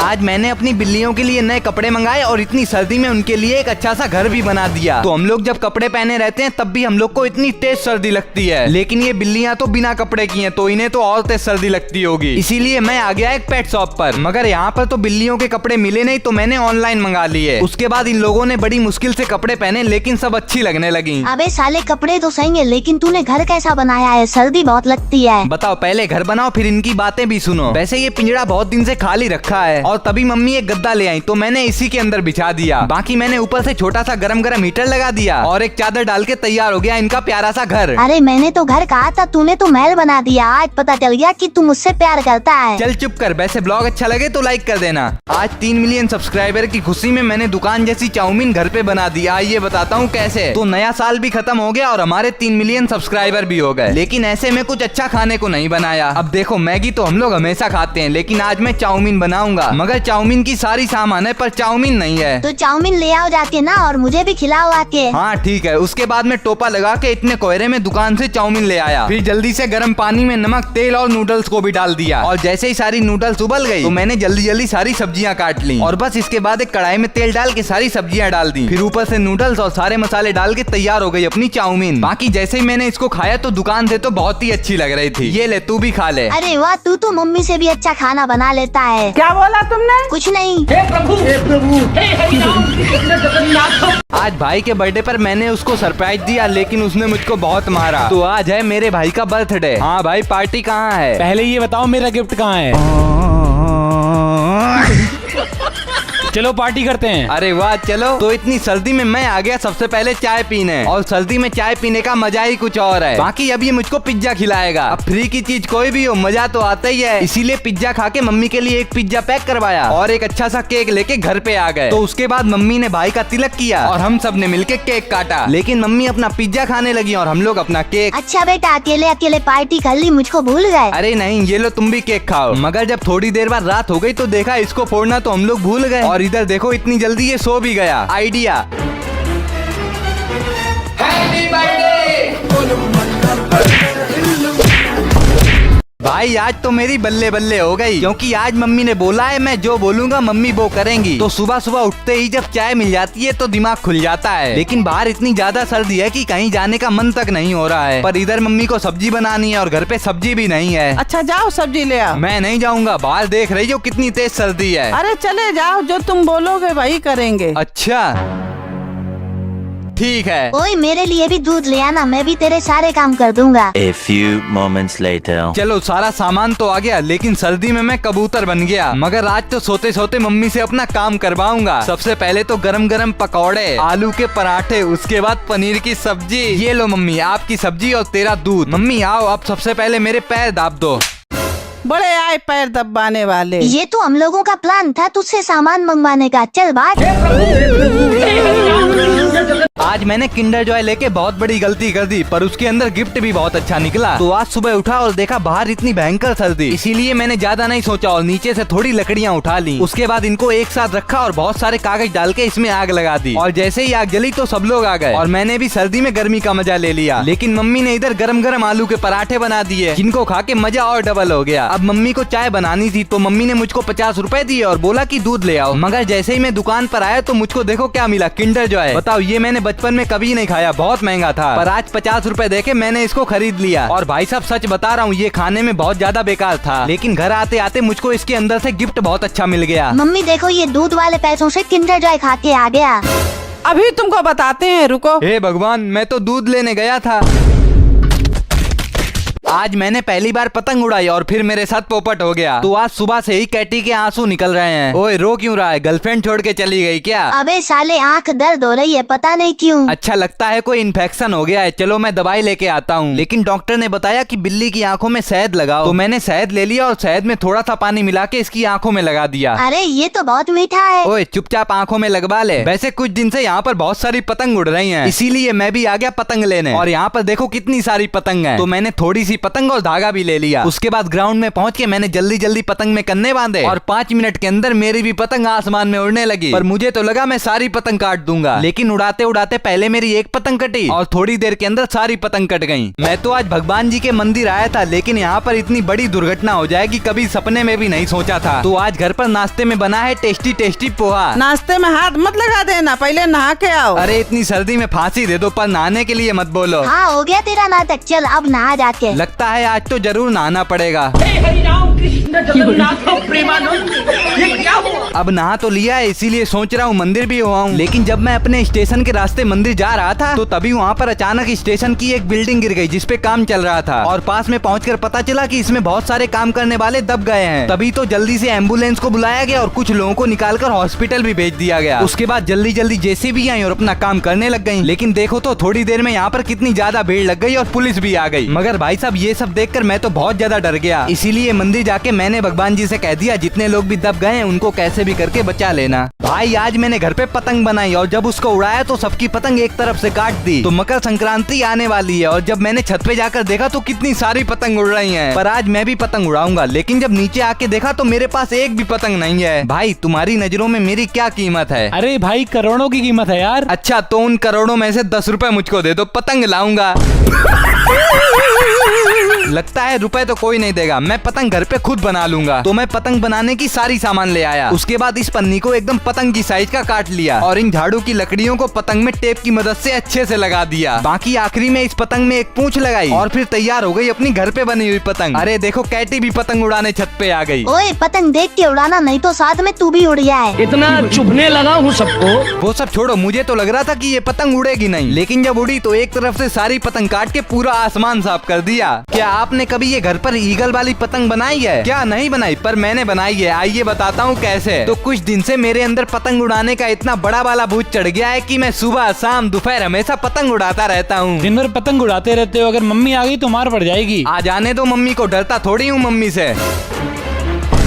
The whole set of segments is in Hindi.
आज मैंने अपनी बिल्लियों के लिए नए कपड़े मंगाए और इतनी सर्दी में उनके लिए एक अच्छा सा घर भी बना दिया। तो हम लोग जब कपड़े पहने रहते हैं तब भी हम लोग को इतनी तेज सर्दी लगती है, लेकिन ये बिल्लियाँ तो बिना कपड़े की हैं, तो इन्हें तो और तेज सर्दी लगती होगी। इसीलिए मैं आ गया एक पेट शॉप पर, मगर यहाँ पर तो बिल्लियों के कपड़े मिले नहीं, तो मैंने ऑनलाइन मंगा लिए। उसके बाद इन लोगों ने बड़ी मुश्किल से कपड़े पहने, लेकिन सब अच्छी लगने लगी। अबे साले कपड़े तो सही है, लेकिन तूने घर कैसा बनाया है? सर्दी बहुत लगती है। बताओ, पहले घर बनाओ फिर इनकी बातें भी सुनो। वैसे ये पिंजरा बहुत दिन से खाली रखा है और तभी मम्मी एक गद्दा ले आई, तो मैंने इसी के अंदर बिछा दिया। बाकी मैंने ऊपर से छोटा सा गरम गरम हीटर लगा दिया और एक चादर डाल के तैयार हो गया इनका प्यारा सा घर। अरे मैंने तो घर कहा था, तूने तो महल बना दिया। आज पता चल गया कि तू मुझसे प्यार करता है। चल चुप कर। वैसे ब्लॉग अच्छा लगे तो लाइक कर देना। आज 3 मिलियन सब्सक्राइबर की खुशी में मैंने दुकान जैसी चाउमीन घर पे बना दी। आइए बताता हूँ कैसे। तो नया साल भी खत्म हो गया और हमारे 3 मिलियन सब्सक्राइबर भी हो गए, लेकिन ऐसे में कुछ अच्छा खाने को नहीं बनाया। अब देखो, मैगी तो हम लोग हमेशा खाते हैं, लेकिन आज मैं चाउमीन बनाऊंगा। मगर चाउमीन की सारी सामान है पर चाउमीन नहीं है। तो चाउमीन ले आओ जाके ना, और मुझे भी खिलाओ आके। हाँ ठीक है। उसके बाद मैं टोपा लगा के इतने कोहरे में दुकान से चाउमीन ले आया। फिर जल्दी से गर्म पानी में नमक, तेल और नूडल्स को भी डाल दिया। और जैसे ही सारी नूडल्स उबल गई तो मैंने जल्दी जल्दी सारी सब्जियां काट ली। और बस इसके बाद एक कढ़ाई में तेल डाल के सारी सब्जियां डाल दी। फिर ऊपर से नूडल्स और सारे मसाले डाल के तैयार हो गई अपनी चाउमीन। बाकी जैसे ही मैंने इसको खाया तो दुकान से तो बहुत ही अच्छी लग रही थी। ये ले, तू भी खा ले। अरे वाह, तू तो मम्मी से भी अच्छा खाना बना लेता है। क्या बोला तुमने? कुछ नहीं। हे प्रभु, हे प्रभु, हे हरिनाम, कृष्ण जगन्नाथ। आज भाई के बर्थडे पर मैंने उसको सरप्राइज दिया, लेकिन उसने मुझको बहुत मारा। तो आज है मेरे भाई का बर्थडे। हाँ भाई, पार्टी कहाँ है? पहले ये बताओ मेरा गिफ्ट कहाँ है? चलो पार्टी करते हैं। अरे वाह, चलो। तो इतनी सर्दी में मैं आ गया सबसे पहले चाय पीने, और सर्दी में चाय पीने का मजा ही कुछ और है। बाकी अब ये मुझको पिज्जा खिलाएगा। अब फ्री की चीज कोई भी हो, मजा तो आता ही है। इसीलिए पिज्जा खा के मम्मी के लिए एक पिज्जा पैक करवाया और एक अच्छा सा केक लेके घर पे आ गए। तो उसके बाद मम्मी ने भाई का तिलक किया और हम सब ने मिलके केक काटा। लेकिन मम्मी अपना पिज्जा खाने लगी और हम लोग अपना केक। अच्छा बेटा, अकेले अकेले पार्टी कर ली, मुझको भूल गए। अरे नहीं, ये लो तुम भी केक खाओ। मगर जब थोड़ी देर बाद रात हो गई तो देखा इसको फोड़ना तो हम लोग भूल गए। और इधर देखो, इतनी जल्दी ये सो भी गया। आइडिया। हैप्पी बर्थडे भाई। आज तो मेरी बल्ले बल्ले हो गई, क्योंकि आज मम्मी ने बोला है मैं जो बोलूंगा मम्मी वो करेंगी। तो सुबह सुबह उठते ही जब चाय मिल जाती है तो दिमाग खुल जाता है। लेकिन बाहर इतनी ज्यादा सर्दी है कि कहीं जाने का मन तक नहीं हो रहा है। पर इधर मम्मी को सब्जी बनानी है और घर पे सब्जी भी नहीं है। अच्छा जाओ सब्जी ले आओ। मैं नहीं जाऊंगा, बाहर देख रही हो कितनी तेज सर्दी है। अरे चले जाओ, जो तुम बोलोगे वही करेंगे। अच्छा ठीक है। ओए मेरे लिए भी दूध ले आना, मैं भी तेरे सारे काम कर दूंगा। A few moments later. चलो, सारा सामान तो आ गया, लेकिन सर्दी में मैं कबूतर बन गया। मगर आज तो सोते सोते मम्मी से अपना काम करवाऊंगा। सबसे पहले तो गरम गरम पकौड़े, आलू के पराठे, उसके बाद पनीर की सब्जी। ये लो मम्मी, आपकी सब्जी और तेरा दूध। मम्मी आओ, अब सबसे पहले मेरे पैर दाब दो। बड़े आए पैर दबाने वाले। ये तो हम लोगों का प्लान था तुझसे सामान मंगवाने का। चल बात। आज मैंने किंडर जॉय लेके बहुत बड़ी गलती कर दी, पर उसके अंदर गिफ्ट भी बहुत अच्छा निकला। तो आज सुबह उठा और देखा बाहर इतनी भयंकर सर्दी, इसीलिए मैंने ज्यादा नहीं सोचा और नीचे से थोड़ी लकड़ियाँ उठा ली। उसके बाद इनको एक साथ रखा और बहुत सारे कागज डाल के इसमें आग लगा दी। और जैसे ही आग जली तो सब लोग आ गए और मैंने भी सर्दी में गर्मी का मजा ले लिया। लेकिन मम्मी ने इधर गरम गरम आलू के पराठे बना दिए, जिनको खा के मजा और डबल हो गया। अब मम्मी को चाय बनानी थी, तो मम्मी ने मुझको 50 रुपए दिए और बोला कि दूध ले आओ। मगर जैसे ही मैं दुकान पर आया तो मुझको देखो क्या मिला, किंडर जॉय। बताओ, ये मैंने बचपन में कभी नहीं खाया, बहुत महंगा था। पर आज 50 रुपए देके मैंने इसको खरीद लिया। और भाई साहब सच बता रहा हूँ, ये खाने में बहुत ज्यादा बेकार था, लेकिन घर आते आते मुझको इसके अंदर से गिफ्ट बहुत अच्छा मिल गया। मम्मी देखो, ये दूध वाले पैसों से किंडर जॉय खा के आ गया। अभी तुमको बताते हैं, रुको। हे भगवान, मैं तो दूध लेने गया था। आज मैंने पहली बार पतंग उड़ाई और फिर मेरे साथ पोपट हो गया। तो आज सुबह से ही कैटी के आंसू निकल रहे हैं। ओए रो क्यों रहा है? गर्लफ्रेंड छोड़ के चली गई क्या? अबे साले, आंख दर्द हो रही है, पता नहीं क्यों। अच्छा, लगता है कोई इन्फेक्शन हो गया है। चलो मैं दवाई लेके आता हूँ। लेकिन डॉक्टर ने बताया कि बिल्ली की आंखों में शहद लगाओ। तो मैंने शहद ले लिया और शहद में थोड़ा सा पानी मिला के इसकी आंखों में लगा दिया। अरे ये तो बहुत मीठा है। ओए चुपचाप आंखों में लगवा ले। वैसे कुछ दिन से यहाँ पर बहुत सारी पतंग उड़ रही हैं, इसीलिए मैं भी आ गया पतंग लेने। और यहाँ पर देखो कितनी सारी पतंग हैं। तो मैंने थोड़ी सी पतंग और धागा भी ले लिया। उसके बाद ग्राउंड में पहुंच के मैंने जल्दी जल्दी पतंग में कन्ने बांधे और 5 मिनट के अंदर मेरी भी पतंग आसमान में उड़ने लगी। पर मुझे तो लगा मैं सारी पतंग काट दूंगा, लेकिन उड़ाते उड़ाते पहले मेरी एक पतंग कटी और थोड़ी देर के अंदर सारी पतंग कट गई। मैं तो आज भगवान जी के मंदिर आया था, लेकिन यहाँ पर इतनी बड़ी दुर्घटना हो जाएगी कभी सपने में भी नहीं सोचा था। तो आज घर पर नाश्ते में बना है टेस्टी टेस्टी पोहा। नाश्ते में हाथ मत लगा देना, पहले नहा के आओ। अरे इतनी सर्दी में फांसी दे दो, पर नहाने के लिए मत बोलो। हाँ हो गया तेरा नाटक, चल अब नहा जाके। लगता है आज तो जरूर नहाना पड़ेगा। हे हरि राम कृष्ण जगन्नाथ प्रेमानंद, ये क्या हुआ? अब नहा तो लिया है, इसीलिए सोच रहा हूँ मंदिर भी हो आऊं। लेकिन जब मैं अपने स्टेशन के रास्ते मंदिर जा रहा था तो तभी वहाँ पर अचानक स्टेशन की एक बिल्डिंग गिर गई जिसपे काम चल रहा था, और पास में पहुंचकर पता चला कि इसमें बहुत सारे काम करने वाले दब गए हैं। तभी तो जल्दी से एम्बुलेंस को बुलाया गया और कुछ लोगों को निकालकर हॉस्पिटल भी भेज दिया गया। उसके बाद जल्दी जल्दी जेसीबी आई और अपना काम करने लग गई। लेकिन देखो तो थोड़ी देर में यहाँ पर कितनी ज्यादा भीड़ लग गई और पुलिस भी आ गई। मगर भाई साहब ये सब देखकर मैं तो बहुत ज्यादा डर गया, इसीलिए मंदिर जाके मैंने भगवान जी से कह दिया जितने लोग भी दब गए हैं उनको कैसे भी करके बचा लेना। भाई आज मैंने घर पे पतंग बनाई और जब उसको उड़ाया तो सबकी पतंग एक तरफ से काट दी। तो मकर संक्रांति आने वाली है और जब मैंने छत पे जाकर देखा तो कितनी सारी पतंग उड़ रही हैं। पर आज मैं भी पतंग उड़ाऊंगा, लेकिन जब नीचे आके देखा तो मेरे पास एक भी पतंग नहीं है। भाई तुम्हारी नजरों में मेरी क्या कीमत है? अरे भाई करोड़ों की कीमत है यार। अच्छा तो उन करोड़ों में से 10 रुपए मुझको दे दो, पतंग लाऊंगा। लगता है रुपए तो कोई नहीं देगा, मैं पतंग घर पे खुद बना लूंगा। तो मैं पतंग बनाने की सारी सामान ले आया। उसके बाद इस पन्नी को एकदम पतंग की साइज का काट लिया और इन झाड़ू की लकड़ियों को पतंग में टेप की मदद से अच्छे से लगा दिया। बाकी आखिरी में इस पतंग में एक पूंछ लगाई और फिर तैयार हो गई अपनी घर पे बनी हुई पतंग। अरे देखो कैटी भी पतंग उड़ाने छत पे आ गई। ओए पतंग देख के उड़ाना, नहीं तो साथ में तू भी उड़ जाए। इतना चुभने लगा हूँ सबको। वो सब छोड़ो, मुझे तो लग रहा था कि ये पतंग उड़ेगी नहीं, लेकिन जब उड़ी तो एक तरफ से सारी पतंग काट के पूरा आसमान साफ कर दिया। क्या आपने कभी ये घर पर ईगल वाली पतंग बनाई है? क्या नहीं बनाई? पर मैंने बनाई है, आइए बताता हूँ कैसे। तो कुछ दिन से मेरे अंदर पतंग उड़ाने का इतना बड़ा वाला भूत चढ़ गया है कि मैं सुबह शाम दोपहर हमेशा पतंग उड़ाता रहता हूँ। दिन भर पतंग उड़ाते रहते हो, अगर मम्मी आ गई तो मार पड़ जाएगी। आ जाने दो मम्मी को, डरता थोड़ी हूँ मम्मी से।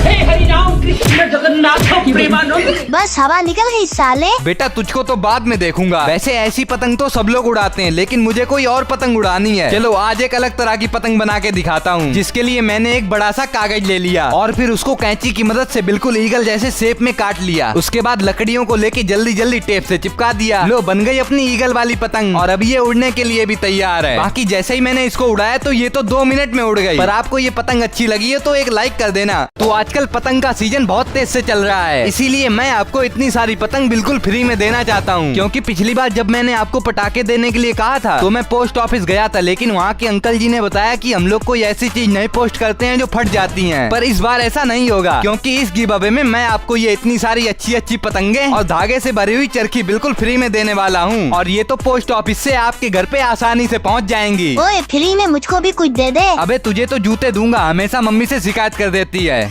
हे हरि राम कृष्ण जगन्नाथ प्रेमानंद। बस हवा निकल गई साले। बेटा तुझको तो बाद में देखूंगा। वैसे ऐसी पतंग तो सब लोग उड़ाते हैं, लेकिन मुझे कोई और पतंग उड़ानी है। चलो आज एक अलग तरह की पतंग बना के दिखाता हूँ, जिसके लिए मैंने एक बड़ा सा कागज ले लिया और फिर उसको कैंची की मदद से बिल्कुल ईगल जैसे शेप में काट लिया। उसके बाद लकड़ियों को लेके जल्दी जल्दी टेप से चिपका दिया। लो बन गई अपनी ईगल वाली पतंग और अब ये उड़ने के लिए भी तैयार है। बाकी जैसे ही मैंने इसको उड़ाया तो ये तो 2 मिनट में उड़ गई। पर आपको ये पतंग अच्छी लगी है तो एक लाइक कर देना। तो आजकल पतंग का सीजन बहुत तेज से चल रहा है, इसीलिए मैं आपको इतनी सारी पतंग बिल्कुल फ्री में देना चाहता हूँ। क्योंकि पिछली बार जब मैंने आपको पटाखे देने के लिए कहा था तो मैं पोस्ट ऑफिस गया था, लेकिन वहाँ के अंकल जी ने बताया कि हम लोग कोई ऐसी चीज नहीं पोस्ट करते हैं जो फट जाती हैं। पर इस बार ऐसा नहीं होगा, क्योंकि इस गिव अवे में मैं आपको ये इतनी सारी अच्छी अच्छी पतंगे और धागे से भरी हुई चरखी बिल्कुल फ्री में देने वाला हूँ। और ये तो पोस्ट ऑफिस से आपके घर पे आसानी से पहुँच जाएंगी। ओए फ्री में मुझको भी कुछ दे दे। अबे तुझे तो जूते दूंगा, हमेशा मम्मी से शिकायत कर देती है।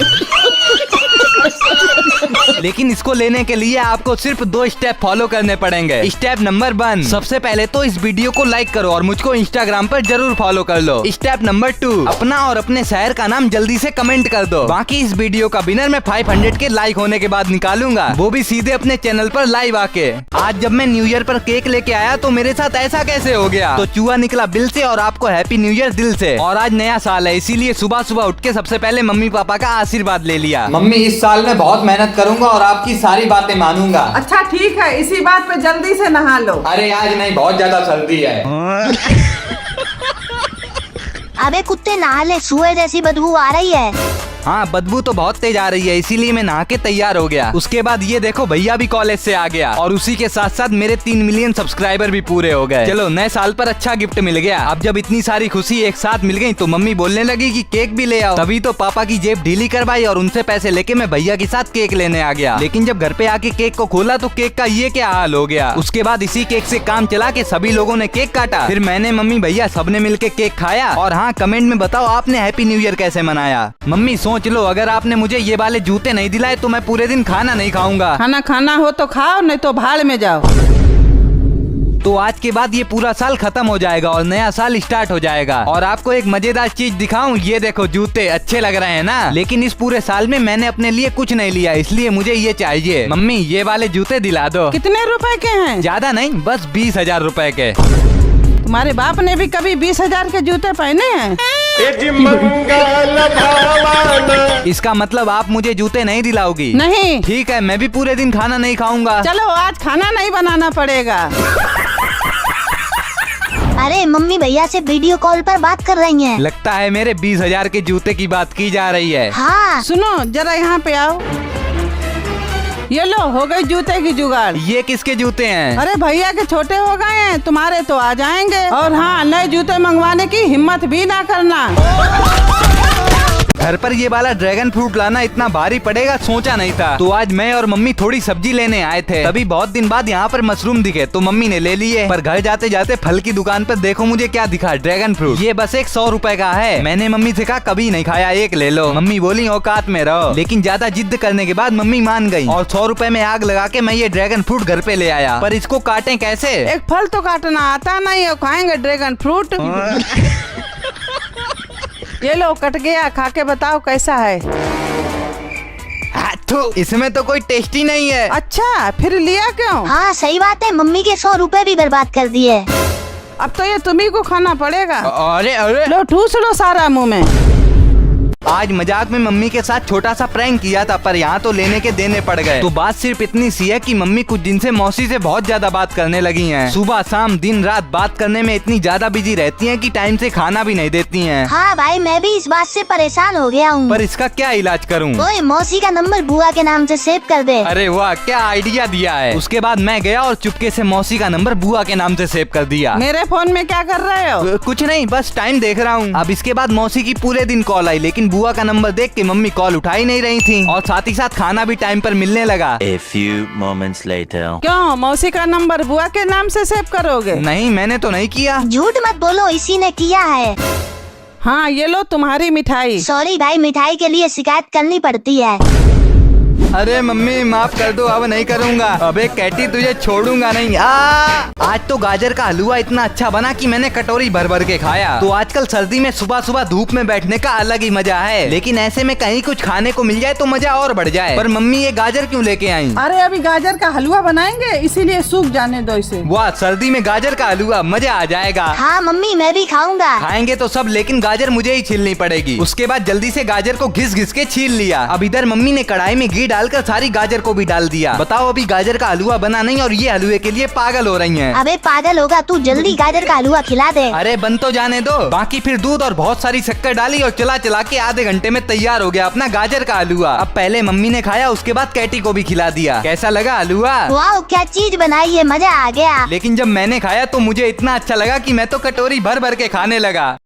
लेकिन इसको लेने के लिए आपको सिर्फ 2 स्टेप फॉलो करने पड़ेंगे। स्टेप नंबर 1, सबसे पहले तो इस वीडियो को लाइक करो और मुझको इंस्टाग्राम पर जरूर फॉलो कर लो। स्टेप नंबर 2, अपना और अपने शहर का नाम जल्दी से कमेंट कर दो। बाकी इस वीडियो का विनर मैं 500 के लाइक होने के बाद निकालूंगा, वो भी सीधे अपने चैनल पर लाइव आके। आज जब मैं न्यू ईयर पर केक लेके आया तो मेरे साथ ऐसा कैसे हो गया? तो चूहा निकला बिल से और आपको हैप्पी न्यू ईयर दिल से। और आज नया साल है, इसीलिए सुबह सुबह उठ के सबसे पहले मम्मी पापा का आशीर्वाद ले लिया। मम्मी इस साल में बहुत मेहनत करूंगा और आपकी सारी बातें मानूंगा। अच्छा ठीक है, इसी बात पे जल्दी से नहा लो। अरे आज नहीं, बहुत ज्यादा सर्दी है। अबे कुत्ते नहा ले, सुअर जैसी बदबू आ रही है। हाँ बदबू तो बहुत तेज आ रही है, इसीलिए मैं नहा के तैयार हो गया। उसके बाद ये देखो भैया भी कॉलेज से आ गया और उसी के साथ साथ मेरे 3 मिलियन सब्सक्राइबर भी पूरे हो गए। चलो नए साल पर अच्छा गिफ्ट मिल गया। अब जब इतनी सारी खुशी एक साथ मिल गई तो मम्मी बोलने लगी कि केक भी ले आओ। तभी तो पापा की जेब ढीली करवाई और उनसे पैसे लेके मैं भैया के साथ केक लेने आ गया। लेकिन जब घर पे आके केक को खोला तो केक का ये क्या हाल हो गया। उसके बाद इसी केक से काम चला के सभी लोगों ने केक काटा, फिर मैंने मम्मी भैया सबने मिलके केक खाया। और हाँ कमेंट में बताओ आपने हैप्पी न्यू ईयर कैसे मनाया। मम्मी सोच लो, अगर आपने मुझे ये वाले जूते नहीं दिलाए तो मैं पूरे दिन खाना नहीं खाऊंगा। खाना खाना हो तो खाओ, नहीं तो भाड़ में जाओ। तो आज के बाद ये पूरा साल खत्म हो जाएगा और नया साल स्टार्ट हो जाएगा। और आपको एक मजेदार चीज दिखाऊं, ये देखो जूते अच्छे लग रहे हैं ना। लेकिन इस पूरे साल में मैंने अपने लिए कुछ नहीं लिया, इसलिए मुझे ये चाहिए। मम्मी ये वाले जूते दिला दो। कितने रुपए के हैं? ज्यादा नहीं, बस 20,000 रुपए के। तुम्हारे बाप ने भी कभी 20,000 के जूते पहने हैं? इसका मतलब आप मुझे जूते नहीं दिलाओगी? नहीं। ठीक है, मैं भी पूरे दिन खाना नहीं खाऊंगा। चलो आज खाना नहीं बनाना पड़ेगा। अरे मम्मी भैया से वीडियो कॉल पर बात कर रही हैं। लगता है मेरे 20,000 के जूते की बात की जा रही है। हाँ सुनो जरा यहाँ पे आओ। ये लो हो गई जूते की जुगाड़। ये किसके जूते हैं? अरे भैया के छोटे हो गए हैं, तुम्हारे तो आ जाएंगे। और हाँ, नए जूते मंगवाने की हिम्मत भी ना करना। घर पर ये वाला ड्रैगन फ्रूट लाना इतना भारी पड़ेगा सोचा नहीं था। तो आज मैं और मम्मी थोड़ी सब्जी लेने आए थे, तभी बहुत दिन बाद यहाँ पर मशरूम दिखे तो मम्मी ने ले लिए। पर घर जाते जाते फल की दुकान पर देखो मुझे क्या दिखा, ड्रैगन फ्रूट। ये बस 100 रुपए का है। मैंने मम्मी से कहा कभी नहीं खाया, एक ले लो। मम्मी बोली औकात में रहो, लेकिन ज्यादा जिद करने के बाद मम्मी मान गयी और 100 रुपए में आग लगा के मैं ये ड्रैगन फ्रूट घर पे ले आया। पर इसको काटें कैसे? एक फल तो काटना आता नहीं है, खाएंगे ड्रैगन फ्रूट। ये लो कट गया, खा के बताओ कैसा है। इसमें तो कोई टेस्ट ही नहीं है। अच्छा फिर लिया क्यों? हाँ सही बात है, मम्मी के 100 रुपए भी बर्बाद कर दिए। अब तो ये तुम्ही को खाना पड़ेगा। अरे अरे लो ठूस लो सारा मुंह में। आज मजाक में मम्मी के साथ छोटा सा प्रैंक किया था, पर यहाँ तो लेने के देने पड़ गए। तो बात सिर्फ इतनी सी है कि मम्मी कुछ दिन से मौसी से बहुत ज्यादा बात करने लगी हैं। सुबह शाम दिन रात बात करने में इतनी ज्यादा बिजी रहती हैं कि टाइम से खाना भी नहीं देती हैं। हाँ भाई मैं भी इस बात से परेशान हो गया हूँ। पर इसका क्या इलाज करूँ? ओए मौसी का नंबर बुआ के नाम से सेव कर दे। अरे वाह क्या आइडिया दिया है। उसके बाद मैं गया और चुपके से मौसी का नंबर बुआ के नाम से सेव कर दिया। मेरे फोन में क्या कर रहे हो? कुछ नहीं, बस टाइम देख रहा हूँ। अब इसके बाद मौसी की पूरे दिन कॉल आई, लेकिन बुआ का नंबर देख कि मम्मी कॉल उठा ही नहीं रही थी और साथ ही साथ खाना भी टाइम पर मिलने लगा। A few moments later. क्यों मौसी का नंबर बुआ के नाम से सेव करोगे? नहीं मैंने तो नहीं किया। झूठ मत बोलो, इसी ने किया है। हाँ ये लो तुम्हारी मिठाई। सॉरी भाई, मिठाई के लिए शिकायत करनी पड़ती है। अरे मम्मी माफ कर दो, अब नहीं करूँगा। अबे कैटी तुझे छोड़ूंगा नहीं। आज तो गाजर का हलवा इतना अच्छा बना कि मैंने कटोरी भर भर के खाया। तो आजकल सर्दी में सुबह सुबह धूप में बैठने का अलग ही मजा है, लेकिन ऐसे में कहीं कुछ खाने को मिल जाए तो मजा और बढ़ जाए। पर मम्मी ये गाजर क्यों लेके आई? अरे अभी गाजर का हलवा बनाएंगे, इसीलिए सूख जाने दो इसे। वाह सर्दी में गाजर का हलवा, मजा आ जाएगा। हाँ मम्मी मैं भी खाऊंगा। खाएंगे तो सब, लेकिन गाजर मुझे ही छीलनी पड़ेगी। उसके बाद जल्दी से गाजर को घिस घिस के छील लिया। अब इधर मम्मी ने कढ़ाई में घी डालकर सारी गाजर को भी डाल दिया। बताओ अभी गाजर का हलवा बना नहीं और ये हलवे के लिए पागल हो रही हैं। अबे पागल होगा तू, जल्दी गाजर का हलवा खिला दे। अरे बन तो जाने दो। बाकी फिर दूध और बहुत सारी शक्कर डाली और चला चला के आधे घंटे में तैयार हो गया अपना गाजर का हलवा। अब पहले मम्मी ने खाया, उसके बाद कैटी को भी खिला दिया। कैसा लगा हलवा? वाह क्या चीज बनाई है, मजा आ गया। लेकिन जब मैंने खाया तो मुझे इतना अच्छा लगा कि मैं तो कटोरी भर भर के खाने लगा।